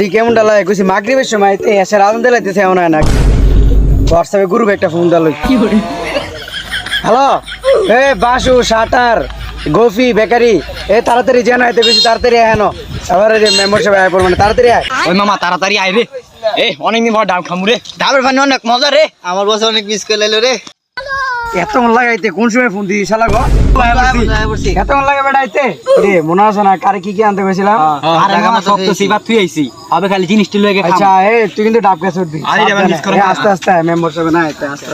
দি কেমন ডালা কইছি মাগরিবের সময় তে এসে রাজন দিলাইতেছে এমন হয় না হোয়াটসঅ্যাপে গ্রুপ একটা ফোন দালই হ্যালো এ বাসু শাটার গোফি বেকারি এ তাড়াতাড়ি যেন আইতে বেশি তাড়াতাড়ি আনো আবার এই মেম্বারশিপ আয় পড় মানে তাড়াতাড়ি আয় ওই মামা তাড়াতাড়ি আয় রে অনেকদিন পর ডাব খামু রে ডাবের পানি অনেক মজা রে আমার বসে অনেক মিস করে লাইলো রে এত মন লাগাইতে কোন সময় ফোন দিই শালা গো এত মন লাগা বেড়াইতে রে মনে আছে না কারে কি কি আনতে গেছিলাম আরে মামা সব তো সিবাত তুই আইছি হবে খালি জিনিসটা লইগে খাম আচ্ছা এ তুই কিন্তু ডাব গাছ উঠবি আরে ডাব মিস করো আস্তে আস্তে মেম্বারশিপ না আইতে আস্তে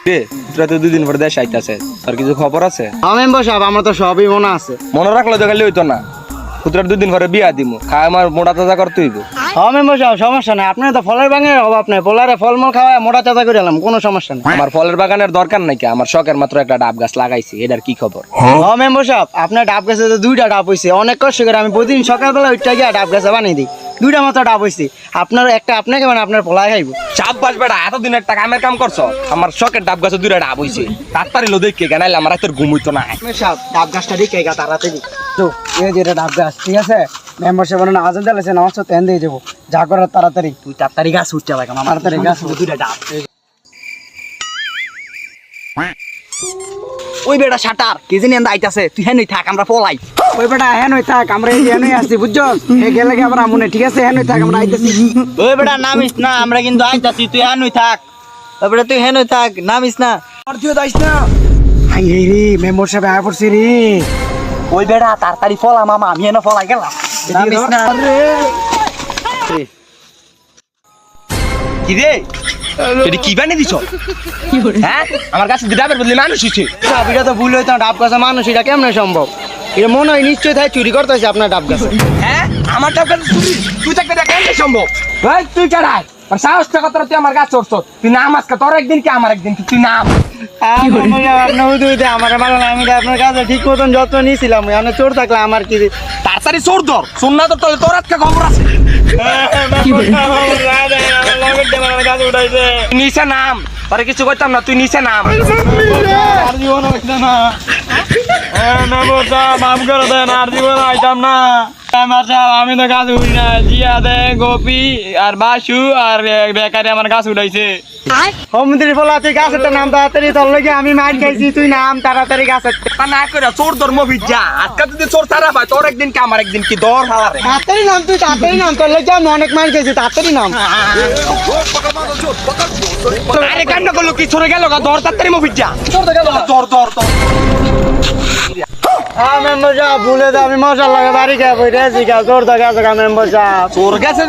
রে তোরা তো দুদিন পরে দেশ আইতাছে আর কিছু খবর আছে মেম্বার সাহেব আমার তো সবই মনে আছে মনে রাখলে তো খালি হইতো না পুত্রার দুদিন পরে বিয়া দিমু খায় আমার মোটা তাজা করতে হইব মেম্বার সাহেব সমস্যা নাই আপনার তো ফলের বাগানের অভাব নাই পোলারে ফলমূল খাওয়ায় মোটা চাচা করে এলাম কোনো সমস্যা নাই আমার ফলের বাগানের দরকার নাই কি আমার শখের মাত্র একটা ডাব গাছ লাগাইছি এটার কি খবর মেম্বার সাহেব আপনার ডাব গাছে তো দুইটা ডাব হইছে অনেক কষ্ট করে আমি প্রতিদিন সকালবেলা ওইটা গিয়ে ডাব গাছে বানিয়ে দিই দুইটা মাত্র ডাব হইছে আপনার একটা আপনাকে মানে আপনার পোলায় খাইব চাপ বাস বেড়া এতদিন একটা কামের কাম করছো আমার শখের ডাব গাছে দুইটা ডাব হইছে তাড়াতাড়ি লো দেখে গানাইলে আমার তোর ঘুম হইতো না সাহেব ডাব গাছটা দেখে গা তাড়াতাড়ি তো এই যে এটা ডাব গাছ ঠিক আছে মেম্বারশিপ মানে আজান দিলেছে নামাজ তো তেন দিয়ে যাবো যা করার তাড়াতাড়ি তুই তাড়াতাড়ি গাছ উঠতে লাগে মামা তাড়াতাড়ি গাছ উঠ। দুইটা ডাব ওই বেটা শাটার কি জানি এন্দা আইতাছে তুই হেনই থাক আমরা পলাই ওই বেটা হ্যাঁ নই থাক আমরা এই হ্যাঁ নই আসছি বুঝছো এই গেলে কি আমরা আমনে ঠিক আছে হ্যাঁ নই থাক আমরা আইতেছি ওই বেটা নামিস না আমরা কিন্তু আইতাছি তুই হেনই থাক ওই বেটা তুই হেনই থাক নামিস না আর তুই যাইস না হাই রে রে মেম্বারশিপ আয় পড়ছি রে ওই বেটা তাড়াতাড়ি ফলা মামা আমি এনে ফলাই গেলাম নামিস না কি রে এটা কি বানিয়ে দিছ হ্যাঁ আমার কাছে ডাবের বদলে মানুষ হইছে এটা তো ভুল হইতো ডাব গাছে মানুষ এটা কেমনে সম্ভব এটা মনে হয় নিশ্চয়ই তাই চুরি করতেছে আপনার ডাব গাছে হ্যাঁ আমার ডাব গাছ তুই থাকতে দেখা কেমনে সম্ভব এই তুই চাড়াই আর সাহস টাকা তোর তুই আমার গাছ চড়ছ তুই নাম আজকে তোর একদিন কি আমার একদিন কি তুই নাম আমার ভালো না আমি আপনার কাছে ঠিক মতন যত্ন নিয়েছিলাম আমি চোর থাকলে আমার কি তাড়াতাড়ি চোর ধর শোন না তোর তোর আজকে খবর আছে নিচে নাম তোর কিছু করতাম না তুই নিচে নাম আর জীবন হইছে না মাফ করে দেন আর জীবন আইতাম না আমি তো গাছ উঠি না জিয়া দে গোপী আর বাসু আর বেকারি আমার গাছ উঠাইছে সমুদ্রের ফলা তুই গাছের নাম তাড়াতাড়ি তোর লগে আমি মার খাইছি তুই নাম তাড়াতাড়ি গাছের তা না করে চোর ধর্ম ভিজা আজকে যদি চোর ছাড়া পায় তোর একদিন কি আমার একদিন কি দর হালারে তাড়াতাড়ি নাম তুই তাড়াতাড়ি নাম তোর লগে আমি অনেক মার খাইছি তাড়াতাড়ি নাম আরে কান্না করলো কি চলে গেল গা দর তাড়াতাড়ি মো ভিজা দর দর দর মেম্বার সাহেব ভুলে তো আমি মশার লাগে বাড়ি খাবো রেসি খা চোর তো গেছে মেম্বার সাহেব তোর কাছে